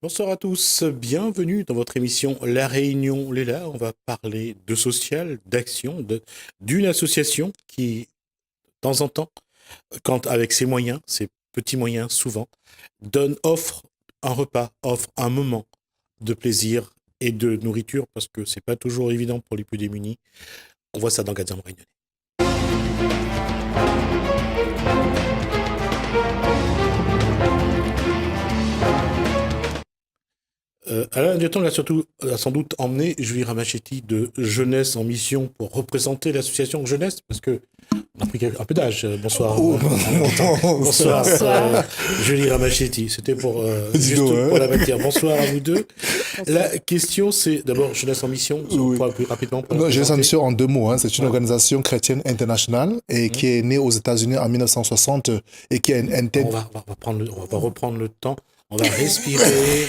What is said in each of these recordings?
Bonsoir à tous, bienvenue dans votre émission La Réunion Léla. On va parler de social, d'action, d'une association qui, de temps en temps, quand avec ses moyens, ses petits moyens souvent, offre un repas, offre un moment de plaisir et de nourriture parce que c'est pas toujours évident pour les plus démunis. On voit ça dans Gazam Réunion. Alain Dioton a sans doute emmené Julie Ramachetti de Jeunesse en Mission pour représenter l'association Jeunesse, parce que on a pris un peu d'âge. Bonsoir. Bonsoir. Julie Ramachetti. C'était juste pour la matière. Bonsoir à vous deux. La question, c'est d'abord Jeunesse en Mission, plus rapidement. Jeunesse en Mission en deux mots. C'est une organisation chrétienne internationale et qui est née aux États-Unis en 1960 et qui a une on va reprendre le temps. On va respirer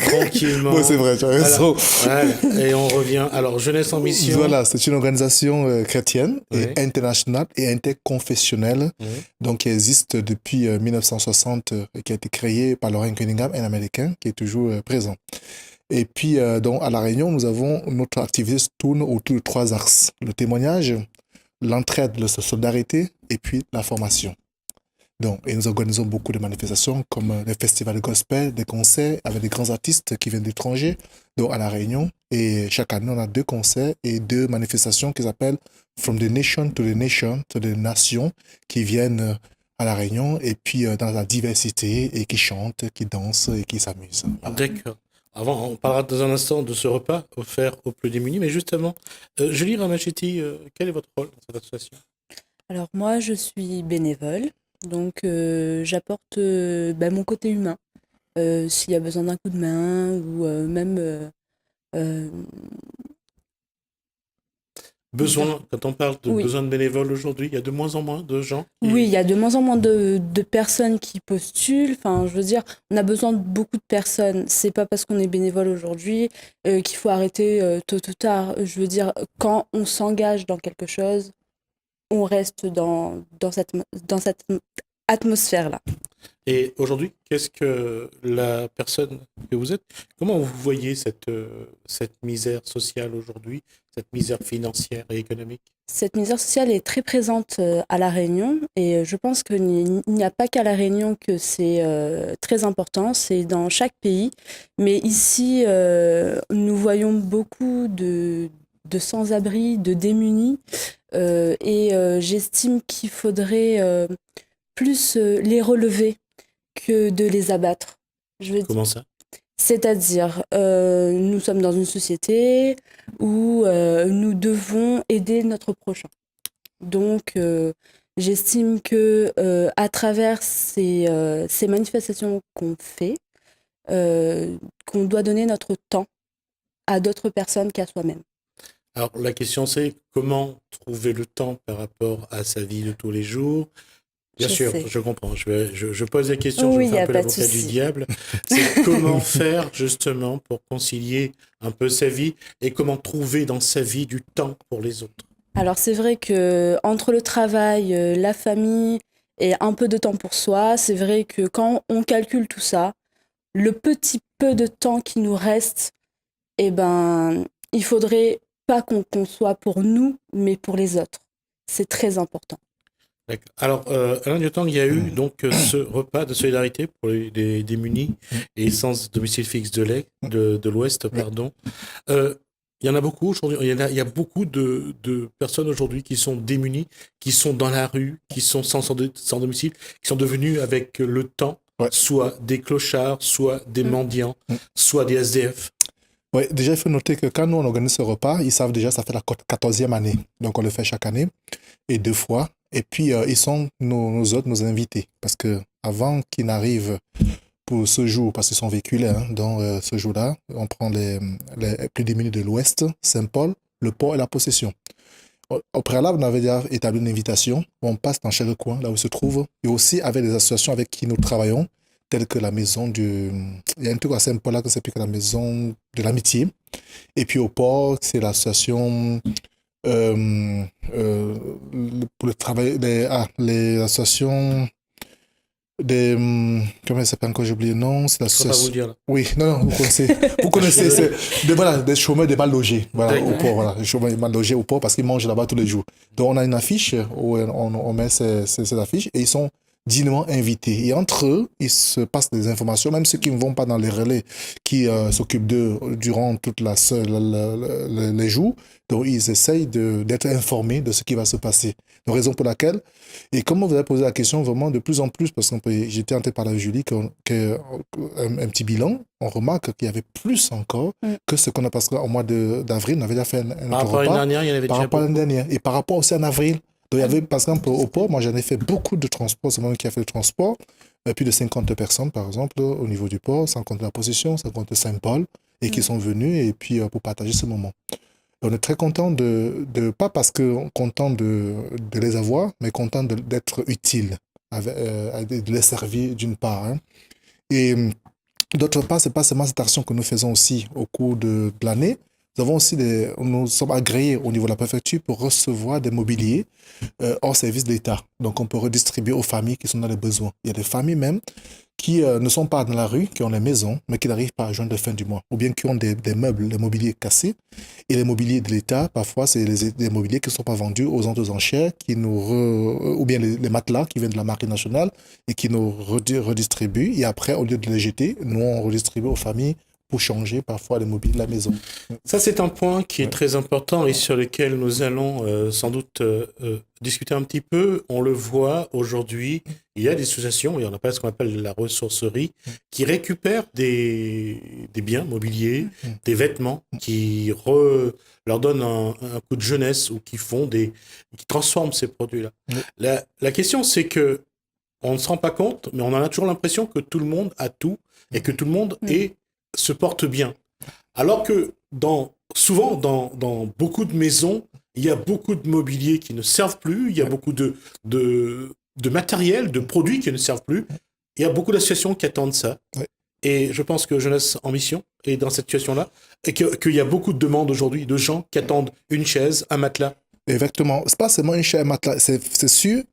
tranquillement. Oui, c'est vrai, tu as raison. Voilà. Et on revient. Alors, Jeunesse en Mission. Voilà, c'est une organisation chrétienne et internationale et interconfessionnelle, donc qui existe depuis 1960 et qui a été créée par Lorraine Cunningham, un Américain qui est toujours présent. Et puis, donc, à La Réunion, notre activité se tourne autour de trois axes. Le témoignage, l'entraide, la solidarité et puis la formation. Donc, et nous organisons beaucoup de manifestations comme les festivals de gospel, des concerts avec des grands artistes qui viennent d'étrangers, donc à La Réunion. Et chaque année, on a 2 concerts et 2 manifestations qui s'appellent From the Nation to the Nation, to the Nation, qui viennent à La Réunion et puis dans la diversité et qui chantent, qui dansent et qui s'amusent. Voilà. D'accord. Avant, on parlera dans un instant de ce repas offert aux plus démunis, mais justement, Julie Ramachetti, quel est votre rôle dans cette association? Alors moi, je suis bénévole. Donc, j'apporte mon côté humain. S'il y a besoin d'un coup de main ou même... Quand on parle de besoin de bénévoles aujourd'hui, il y a de moins en moins de gens Oui, il y a de moins en moins de personnes qui postulent. Enfin, je veux dire, on a besoin de beaucoup de personnes. C'est pas parce qu'on est bénévole aujourd'hui qu'il faut arrêter tôt ou tard. Je veux dire, quand on s'engage dans quelque chose, on reste dans cette atmosphère-là. Et aujourd'hui, qu'est-ce que la personne que vous êtes, comment vous voyez cette misère sociale aujourd'hui, cette misère financière et économique? Cette misère sociale est très présente à La Réunion et je pense qu'il n'y a pas qu'à La Réunion que c'est très important, c'est dans chaque pays. Mais ici, nous voyons beaucoup de sans-abri, de démunis et j'estime qu'il faudrait plus les relever que de les abattre. Comment ça? C'est-à-dire, nous sommes dans une société où nous devons aider notre prochain. Donc, j'estime que à travers ces manifestations qu'on fait, qu'on doit donner notre temps à d'autres personnes qu'à soi-même. Alors, la question c'est comment trouver le temps par rapport à sa vie de tous les jours? Bien sûr, je comprends. Je pose la question, je fais un peu l'avocat du diable. C'est comment faire justement pour concilier un peu sa vie et comment trouver dans sa vie du temps pour les autres. Alors c'est vrai que entre le travail, la famille et un peu de temps pour soi, c'est vrai que quand on calcule tout ça, le petit peu de temps qui nous reste, il faudrait pas qu'on soit pour nous, mais pour les autres. C'est très important. Alors, Alain Diotan, il y a eu donc ce repas de solidarité pour les démunis et sans domicile fixe de l'Ouest, pardon. Il y en a beaucoup aujourd'hui. Il y a beaucoup de personnes aujourd'hui qui sont démunies, qui sont dans la rue, qui sont sans domicile, qui sont devenus avec le temps, soit des clochards, soit des mendiants, soit des SDF. Oui, déjà, il faut noter que quand nous, on organise ce repas, ils savent déjà, ça fait la 14e année. Donc, on le fait chaque année et 2 fois. Et puis, ils sont nos invités. Parce que avant qu'ils n'arrivent pour ce jour, parce qu'ils sont véhiculés, donc ce jour-là, on prend les plus démunis de l'Ouest, Saint-Paul, le port et la possession. Au préalable, on avait déjà établi une invitation. On passe dans chaque coin, là où ils se trouvent. Et aussi avec les associations avec qui nous travaillons, telles que la maison du... Il y a un truc à Saint-Paul là que c'est plus que la maison de l'amitié. Et puis au port, c'est l'association... pour le travail... les associations... comment ça s'appelle encore, j'ai oublié le nom, c'est Je ne peux pas vous le dire. Là. Oui, non, vous connaissez, des chômeurs, des mal logés, voilà, au port, voilà, des chômeurs mal logés au port parce qu'ils mangent là-bas tous les jours. Donc on a une affiche où on met ces affiches et ils sont dignement invités. Et entre eux, ils se passent des informations, même ceux qui ne vont pas dans les relais, qui s'occupent d'eux durant toute les jours. Donc, ils essayent d'être informés de ce qui va se passer. La raison pour laquelle, et comme vous avez posé la question, vraiment de plus en plus, parce que j'étais en train de parler avec Julie, qu'un petit bilan, on remarque qu'il y avait plus encore que ce qu'on a passé au mois d'avril. On avait déjà fait un par rapport à l'année dernière, il y en avait déjà beaucoup. Par rapport à l'année dernière. Et par rapport aussi en avril. Donc, il y avait, par exemple, au port, moi, j'en ai fait beaucoup de transports. C'est moi qui a fait le transport. Plus de 50 personnes, par exemple, au niveau du port, sans compter la possession, sans compter Saint-Paul, et qui sont venus et puis pour partager ce moment. On est très content pas parce que content de les avoir, mais content d'être utile, de les servir d'une part. Hein. Et d'autre part, c'est pas seulement cette action que nous faisons aussi au cours de l'année. Nous sommes agréés au niveau de la préfecture pour recevoir des mobiliers hors service d'État. Donc, on peut redistribuer aux familles qui sont dans les besoins. Il y a des familles même qui ne sont pas dans la rue, qui ont des maisons, mais qui n'arrivent pas à joindre la fin du mois. Ou bien qui ont des meubles, les mobiliers cassés. Et les mobiliers de l'État, parfois, c'est les mobiliers qui ne sont pas vendus aux enchères, ou bien les matelas qui viennent de la Marine nationale et qui nous redistribuent. Et après, au lieu de les jeter, nous, on redistribue aux familles pour changer parfois les mobiliers de la maison. Ça, c'est un point qui est très important et sur lequel nous allons sans doute discuter un petit peu. On le voit aujourd'hui, il y a des associations, il y en a pas ce qu'on appelle la ressourcerie, qui récupèrent des biens mobiliers, des vêtements, qui leur donnent un coup de jeunesse ou qui transforment ces produits-là. La question, c'est que on ne se rend pas compte, mais on en a toujours l'impression que tout le monde a tout et que tout le monde se porte bien. Alors que souvent, dans beaucoup de maisons, il y a beaucoup de mobilier qui ne servent plus, il y a beaucoup de matériel, de produits qui ne servent plus. Il y a beaucoup d'associations qui attendent ça. Et je pense que Jeunesse en Mission est dans cette situation-là. Et qu'il y a beaucoup de demandes aujourd'hui de gens qui attendent une chaise, un matelas. Exactement. C'est pas seulement une chaise, un matelas, c'est sûr.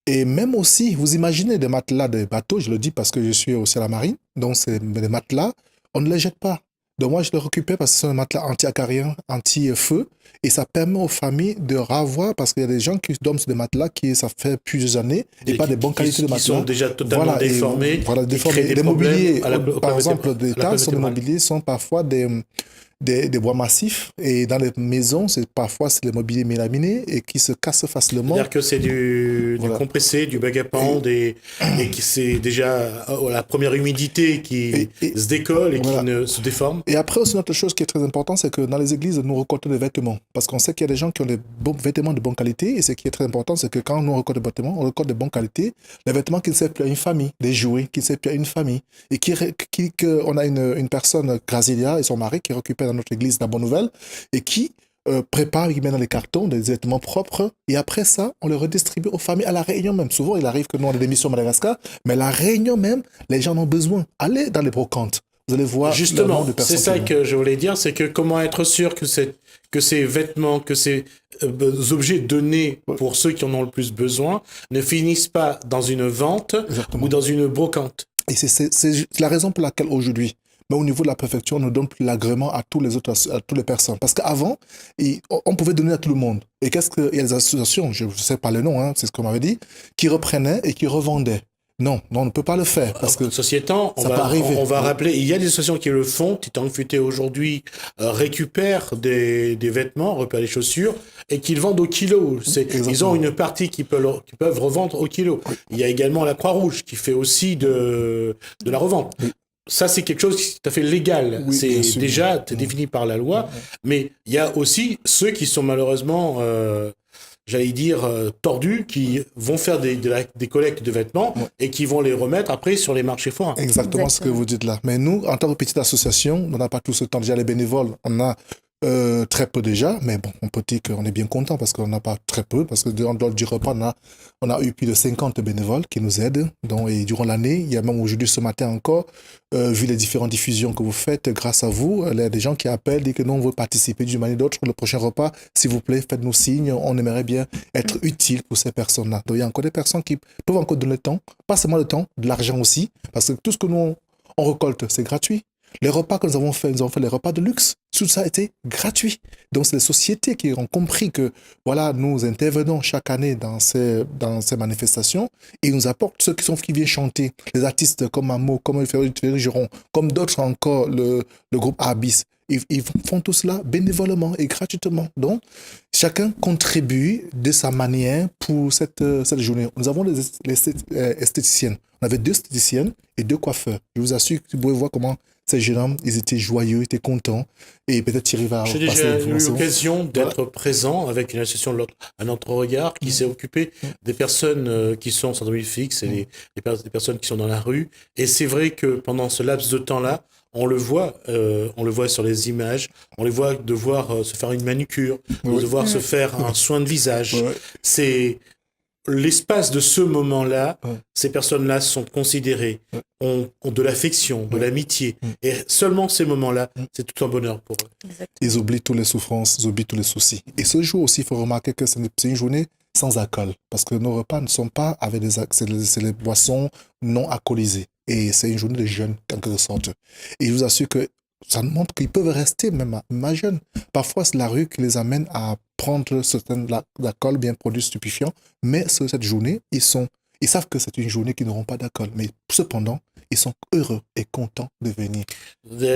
Et même aussi, vous imaginez des matelas de bateaux, je le dis parce que je suis aussi à la marine, donc c'est des matelas, on ne les jette pas. Donc moi, je les récupère parce que c'est un matelas anti-acarien, anti-feu, et ça permet aux familles de revoir, parce qu'il y a des gens qui dorment sur des matelas qui, ça fait plusieurs années, et pas de bonne qualité de matelas. Qui sont déjà totalement déformés. Voilà, déformés. Et les mobiliers, par exemple, d'État, les mobiliers sont parfois des bois massifs, et dans les maisons, parfois c'est les mobiliers mélaminés et qui se cassent facilement. C'est-à-dire que c'est du compressé, du bag à pendre, et qui c'est déjà la première humidité qui se décolle et qui ne se déforme. Et après aussi, une autre chose qui est très importante, c'est que dans les églises, nous récoltons des vêtements, parce qu'on sait qu'il y a des gens qui ont des vêtements de bonne qualité, et ce qui est très important, c'est que quand nous récoltons des vêtements, on récolte de bonne qualité, les vêtements qui ne servent plus à une famille, des jouets qui ne servent plus à une famille, et on a une personne, Grazilia et son mari, qui récupèrent dans notre église la bonne nouvelle et qui prépare, il met dans les cartons des vêtements propres et après ça, on les redistribue aux familles à la Réunion même. Souvent, il arrive que nous, on a des missions à Madagascar, mais la Réunion même, les gens en ont besoin. Allez dans les brocantes. Vous allez voir. Justement, c'est ça que je voulais dire, c'est que comment être sûr que ces vêtements, que ces objets donnés pour ceux qui en ont le plus besoin ne finissent pas dans une vente ou dans une brocante. Et c'est la raison pour laquelle aujourd'hui, mais au niveau de la préfecture, on ne donne plus l'agrément à toutes les personnes. Parce qu'avant, on pouvait donner à tout le monde. Et il y a des associations, je ne sais pas le nom, hein, c'est ce qu'on m'avait dit, qui reprenaient et qui revendaient. Non, on ne peut pas le faire. Parce que ceci étant, on va rappeler, il y a des associations qui le font. Titan Futé aujourd'hui récupère des vêtements, récupère des chaussures et qu'ils vendent au kilo. Ils ont une partie qu'ils peuvent revendre au kilo. Il y a également la Croix-Rouge qui fait aussi de la revente. Ça, c'est quelque chose qui est tout à fait légal. Oui, c'est déjà défini par la loi. Mais il y a aussi ceux qui sont malheureusement, j'allais dire, tordus, qui vont faire des collectes de vêtements et qui vont les remettre après sur les marchés forains. Exactement ce que vous dites là. Mais nous, en tant que petite association, on n'a pas tout ce temps. Déjà, les bénévoles, on a très peu déjà, mais bon, on peut dire qu'on est bien content parce qu'on n'a pas très peu, parce que lors du repas, on a eu plus de 50 bénévoles qui nous aident. Donc, et durant l'année, il y a même aujourd'hui, ce matin encore, vu les différentes diffusions que vous faites, grâce à vous, il y a des gens qui appellent, disent que nous, on veut participer d'une manière ou d'autre. Le prochain repas, s'il vous plaît, faites-nous signe, on aimerait bien être utile pour ces personnes-là. Donc, il y a encore des personnes qui peuvent encore donner le temps, pas seulement le temps, de l'argent aussi, parce que tout ce que nous, on récolte, c'est gratuit. Les repas que nous avons fait les repas de luxe. Tout ça a été gratuit. Donc, c'est les sociétés qui ont compris que, voilà, nous intervenons chaque année dans ces manifestations et ils nous apportent ceux qui viennent chanter. Les artistes comme Amo, comme Ferry Geron, comme d'autres encore, le groupe Abyss. Ils font tout cela bénévolement et gratuitement. Donc, chacun contribue de sa manière pour cette journée. Nous avons les esthéticiennes. On avait 2 esthéticiennes et 2 coiffeurs. Je vous assure que vous pouvez voir comment ces jeunes hommes, ils étaient joyeux, ils étaient contents. Et peut-être Thierry va J'ai déjà eu l'occasion d'être présent avec une association à notre regard qui s'est occupée des personnes qui sont sans domicile fixe et des personnes qui sont dans la rue. Et c'est vrai que pendant ce laps de temps-là, on le voit sur les images, on les voit devoir se faire une manucure, devoir se faire un soin de visage. C'est l'espace de ce moment-là, ces personnes-là sont considérées, ont de l'affection, de l'amitié. Et seulement ces moments-là, c'est tout un bonheur pour eux. Exactement. Ils oublient toutes les souffrances, ils oublient tous les soucis. Et ce jour aussi, il faut remarquer que c'est une journée sans alcool. Parce que nos repas ne sont pas avec c'est les boissons non alcoolisées. Et c'est une journée de jeûne, en quelque sorte. Et je vous assure que ça nous montre qu'ils peuvent rester même à jeunes. Parfois, c'est la rue qui les amène à prendre certains alcools, bien produits stupéfiants. Mais sur cette journée, ils savent que c'est une journée qui n'auront pas d'alcool. Mais cependant, ils sont heureux et contents de venir.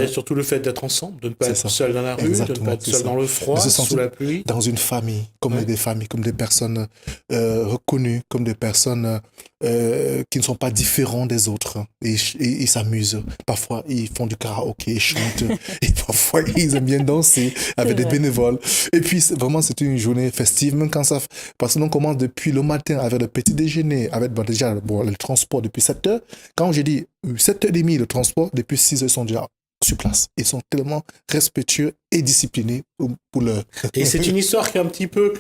Surtout le fait d'être ensemble, de ne pas être seul dans la rue, Exactement, de ne pas être seul dans le froid, sous la pluie. Dans une famille, comme des personnes reconnues, comme des personnes qui ne sont pas différentes des autres. Et ils s'amusent. Parfois, ils font du karaoké, ils chantent. Et parfois, ils aiment bien danser avec des bénévoles. Et puis, c'est une journée festive, même quand ça... Parce que nous commence depuis le matin avec le petit déjeuner, avec déjà le transport depuis 7 heures. Quand j'ai dit 7h30 le transport, depuis 6 heures, ils sont déjà sur place. Ils sont tellement respectueux et disciplinés pour l'heure. Et c'est une histoire qui est un petit peu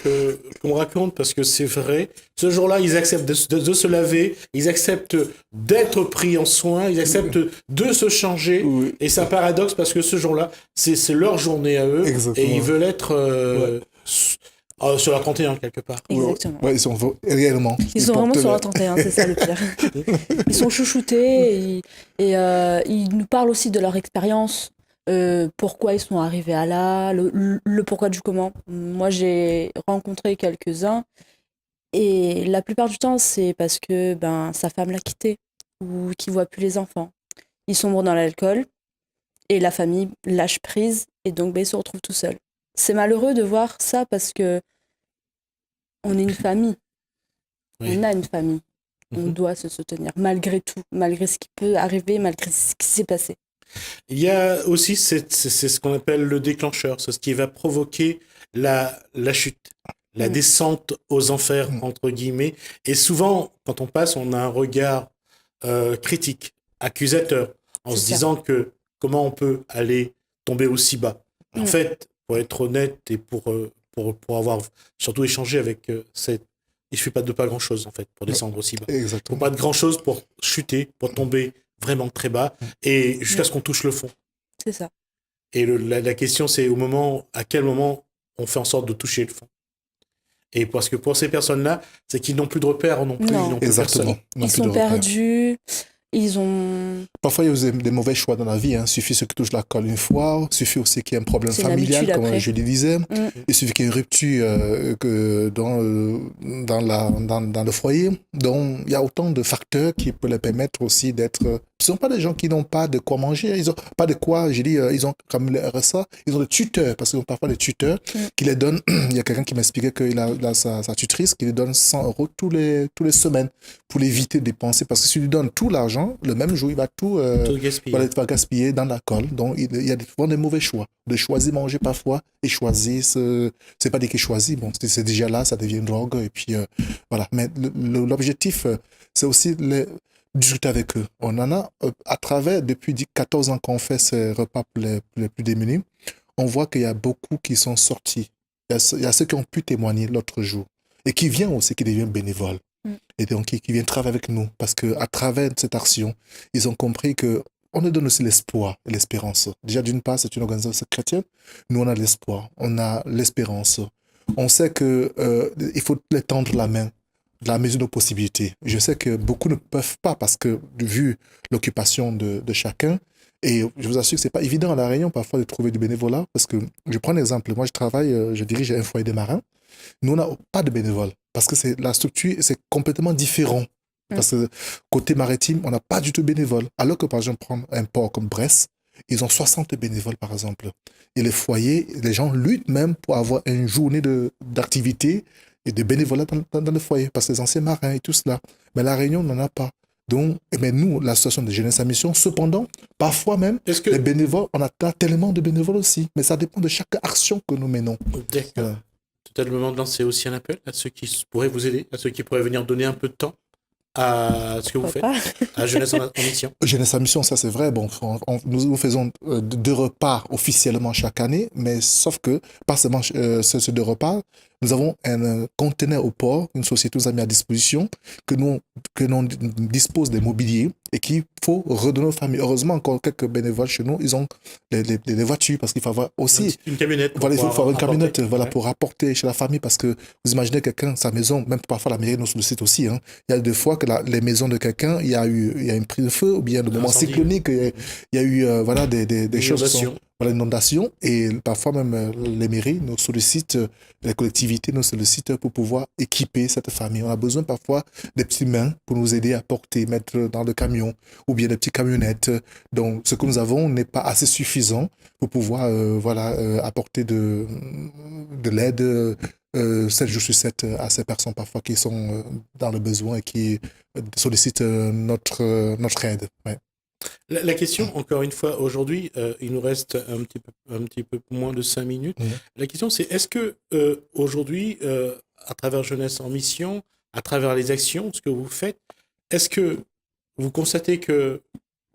qu'on raconte parce que c'est vrai. Ce jour-là, ils acceptent de se laver, ils acceptent d'être pris en soin, ils acceptent de se changer. Oui. Et c'est un paradoxe parce que ce jour-là, c'est leur journée à eux. Exactement. Et ils veulent être... sur la 31, quelque part. Exactement. Ouais, ils sont réellement. Ils sont vraiment sur la 31, c'est ça le pire. Ils sont chouchoutés et ils nous parlent aussi de leur expérience, pourquoi ils sont arrivés à là, le pourquoi du comment. Moi, j'ai rencontré quelques-uns et la plupart du temps, c'est parce que sa femme l'a quitté ou qu'il ne voit plus les enfants. Ils sombrent dans l'alcool et la famille lâche prise et donc ils se retrouvent tout seuls. C'est malheureux de voir ça parce que on est une famille. Oui. On a une famille. On doit se soutenir malgré tout, malgré ce qui peut arriver, malgré ce qui s'est passé. Il y a aussi, c'est ce qu'on appelle le déclencheur, c'est ce qui va provoquer la chute, la descente aux enfers, entre guillemets. Et souvent, quand on passe, on a un regard critique, accusateur, en se disant que comment on peut aller tomber aussi bas. En fait, pour être honnête et pour avoir surtout échangé avec il ne suffit pas de pas grand-chose en fait pour descendre aussi bas. Exactement. Pas de grand-chose pour chuter, pour tomber vraiment très bas et jusqu'à ce qu'on touche le fond. C'est ça. Et la question c'est à quel moment on fait en sorte de toucher le fond. Et parce que pour ces personnes-là, c'est qu'ils n'ont plus de repères non plus. Non. Exactement. Ils sont perdus. Ils ont... Parfois, il y a des mauvais choix dans la vie. Il suffit que touche l'alcool une fois. Il suffit aussi qu'il y ait un problème familial, comme je le disais. Il suffit qu'il y ait une rupture dans le foyer. Donc, il y a autant de facteurs qui peuvent leur permettre aussi d'être... Ce ne sont pas des gens qui n'ont pas de quoi manger. Ils n'ont pas de quoi... ils ont comme le RSA. Ils ont des tuteurs, parce qu'ils ont parfois des tuteurs qui les donnent... Il y a quelqu'un qui m'expliquait qu'il a sa tutrice qui lui donne 100 € tous les semaines pour l'éviter de dépenser. Parce que si tu lui donnes tout l'argent, le même jour, il va tout gaspiller dans l'alcool. Donc, il y a souvent des mauvais choix. De choisir manger parfois et choisir c'est pas dès qu'il choisit. Bon, c'est déjà là, ça devient une drogue. Et puis, voilà. Mais l'objectif, c'est aussi discuter avec eux. On en a, à travers, depuis 14 ans qu'on fait ces repas pour les plus démunis, on voit qu'il y a beaucoup qui sont sortis. Il y a ceux qui ont pu témoigner l'autre jour et qui viennent aussi, qui deviennent bénévoles. Et donc qui viennent travailler avec nous parce qu'à travers cette action, ils ont compris que on nous donne aussi l'espoir et l'espérance. Déjà, d'une part, c'est une organisation chrétienne. Nous, on a l'espoir, on a l'espérance. On sait qu'il faut les tendre la main de la mesure de nos possibilités. Je sais que beaucoup ne peuvent pas parce que, vu l'occupation de chacun, et je vous assure que ce n'est pas évident à La Réunion parfois de trouver du bénévolat parce que, je prends un exemple, moi je travaille, je dirige un foyer des marins. Nous, on n'a pas de bénévoles parce que la structure, c'est complètement différent. Parce que côté maritime, on n'a pas du tout de bénévoles. Alors que, par exemple, prendre un port comme Brest, ils ont 60 bénévoles, par exemple. Et les foyers, les gens luttent même pour avoir une journée d'activité et de bénévolat dans le foyer, parce que les anciens marins et tout cela. Mais La Réunion n'en a pas. Donc, mais nous, l'association de jeunesse à mission, cependant, parfois même, les bénévoles, on a tellement de bénévoles aussi. Mais ça dépend de chaque action que nous menons. D'accord. C'est le moment de lancer aussi un appel à ceux qui pourraient vous aider, à ceux qui pourraient venir donner un peu de temps à ce que vous faites, à Jeunesse en Mission. Jeunesse en Mission, ça c'est vrai. Bon, nous faisons 2 repas officiellement chaque année, mais sauf que, pas seulement ces 2 repas, nous avons un conteneur au port, une société nous a mis à disposition, que nous dispose des mobiliers et qu'il faut redonner aux familles. Heureusement, encore quelques bénévoles chez nous, ils ont les voitures parce qu'il faut avoir aussi une camionnette. Voilà, il faut avoir une camionnette pour apporter chez la famille parce que vous imaginez quelqu'un, sa maison, même parfois la mairie nous sollicite aussi. Hein. Il y a des fois que les maisons de quelqu'un, il y a une prise de feu ou bien de moments cycloniques, il y a eu des choses qui sont... Voilà, l'inondation, et parfois même les mairies nous sollicitent, les collectivités nous sollicitent pour pouvoir équiper cette famille. On a besoin parfois des petites mains pour nous aider à porter, mettre dans le camion, ou bien des petites camionnettes. Donc, ce que nous avons n'est pas assez suffisant pour pouvoir apporter de l'aide 7 jours sur 7 à ces personnes parfois qui sont dans le besoin et qui sollicitent notre aide. Ouais. La question, encore une fois, aujourd'hui, il nous reste un petit peu moins de 5 minutes. La question, c'est est-ce que aujourd'hui, à travers Jeunesse en Mission, à travers les actions, ce que vous faites, est-ce que vous constatez que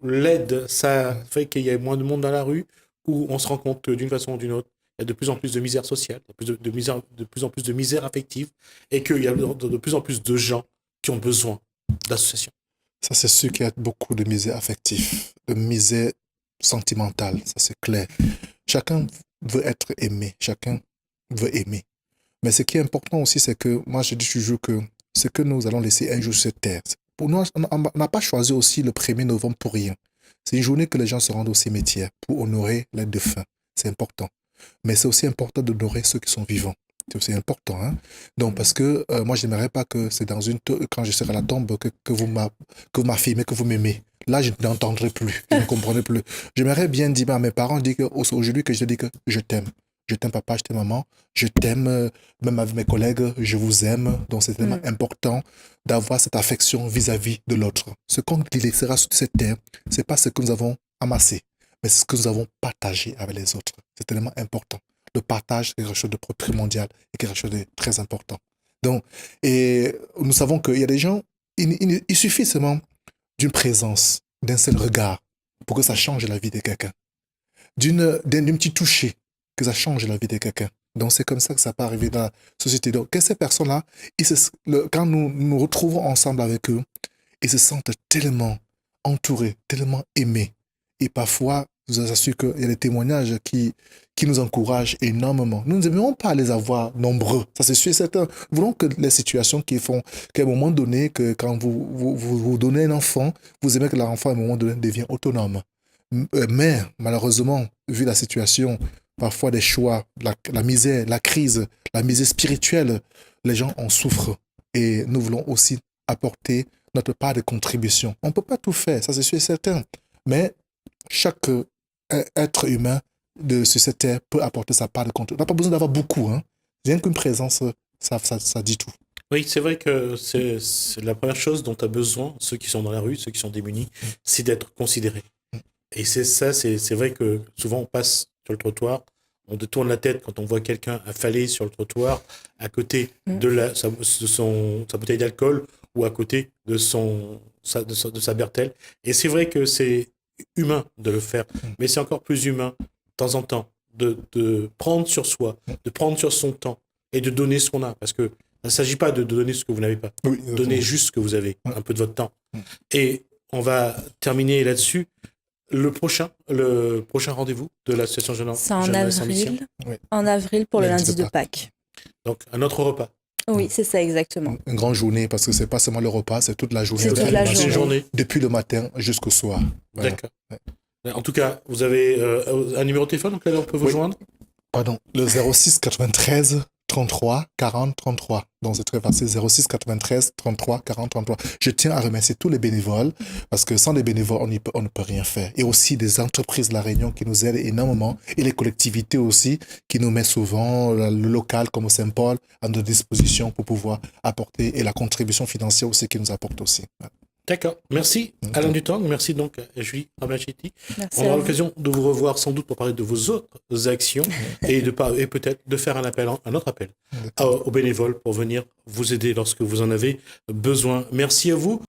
l'aide, ça fait qu'il y a moins de monde dans la rue, ou on se rend compte d'une façon ou d'une autre, il y a de plus en plus de misère sociale, de plus en plus de misère affective, et qu'il y a de plus en plus de gens qui ont besoin d'associations? Ça, c'est sûr qu'il y a beaucoup de misère affective, de misère sentimentale, ça c'est clair. Chacun veut être aimé, chacun veut aimer. Mais ce qui est important aussi, c'est que, moi je dis toujours que ce que nous allons laisser un jour sur cette terre, pour nous, on n'a pas choisi aussi le 1er novembre pour rien. C'est une journée que les gens se rendent au cimetière pour honorer les défunts. C'est important. Mais c'est aussi important d'honorer ceux qui sont vivants. C'est aussi important. Hein? Donc, parce que moi, je n'aimerais pas que c'est quand je serai à la tombe que vous m'affirmez que vous m'aimez. Là, je n'entendrai plus. Je ne comprendrai plus. J'aimerais bien dire à mes parents, aujourd'hui que je dis que je t'aime. Je t'aime papa, je t'aime maman. Je t'aime, même avec mes collègues, je vous aime. Donc, c'est tellement important d'avoir cette affection vis-à-vis de l'autre. Ce qu'on laissera sur cette terre, ce n'est pas ce que nous avons amassé, mais c'est ce que nous avons partagé avec les autres. C'est tellement important. Le partage est quelque chose de primordial et quelque chose de très important. Donc, et nous savons qu'il y a des gens, il suffit seulement d'une présence, d'un seul regard pour que ça change la vie de quelqu'un. D'un petit toucher, que ça change la vie de quelqu'un. Donc, c'est comme ça que ça peut arriver dans la société. Donc, que ces personnes-là, quand nous nous retrouvons ensemble avec eux, ils se sentent tellement entourés, tellement aimés. Et parfois, je vous assure qu'il y a des témoignages qui nous encouragent énormément. Nous n'aimons pas les avoir nombreux, ça c'est sûr et certain. Nous voulons que les situations qui font qu'à un moment donné, que quand vous donnez un enfant, vous aimez que l'enfant à un moment donné devienne autonome. Mais malheureusement, vu la situation, parfois des choix, la misère, la crise, la misère spirituelle, les gens en souffrent. Et nous voulons aussi apporter notre part de contribution. On ne peut pas tout faire, ça c'est sûr et certain. Mais chaque être humain sur cette terre peut apporter sa part de contribution. On n'a pas besoin d'avoir beaucoup. Hein. Rien qu'une présence, ça dit tout. Oui, c'est vrai que c'est la première chose dont tu as besoin, ceux qui sont dans la rue, ceux qui sont démunis, c'est d'être considérés. Et c'est vrai que souvent on passe sur le trottoir, on détourne la tête quand on voit quelqu'un affalé sur le trottoir, à côté de sa bouteille d'alcool ou à côté de sa bertelle. Et c'est vrai que c'est humain de le faire, mais c'est encore plus humain, de temps en temps, de prendre sur soi, de prendre sur son temps et de donner ce qu'on a. Parce que il ne s'agit pas de donner ce que vous n'avez pas. Oui, Donnez juste ce que vous avez, un peu de votre temps. Et on va terminer là-dessus. Le prochain rendez-vous de l'association Jeune C'est en Jeunesse en Mission. avril. Oui. En avril pour le Lundi lundi de de Pâques. Donc, un autre repas. Oui, c'est ça exactement. Une grande journée, parce que c'est pas seulement le repas, c'est toute la journée. C'est toute la C'est une journée. Depuis le matin jusqu'au soir. Voilà. D'accord. En tout cas, vous avez un numéro de téléphone auquel on peut vous joindre? Pardon, le 06 93 33 40 33. Donc c'est très facile, 06 93 33 40 33. Je tiens à remercier tous les bénévoles, parce que sans les bénévoles, on ne peut rien faire. Et aussi des entreprises de La Réunion qui nous aident énormément, et les collectivités aussi, qui nous mettent souvent, le local comme au Saint-Paul, à notre disposition pour pouvoir apporter, et la contribution financière aussi qui nous apporte aussi. D'accord. Merci Alain Dutang. Merci donc à Julie Ramachiti. Merci On aura à vous. l'occasion de vous revoir sans doute pour parler de vos autres actions et peut-être de faire un autre appel aux bénévoles pour venir vous aider lorsque vous en avez besoin. Merci à vous.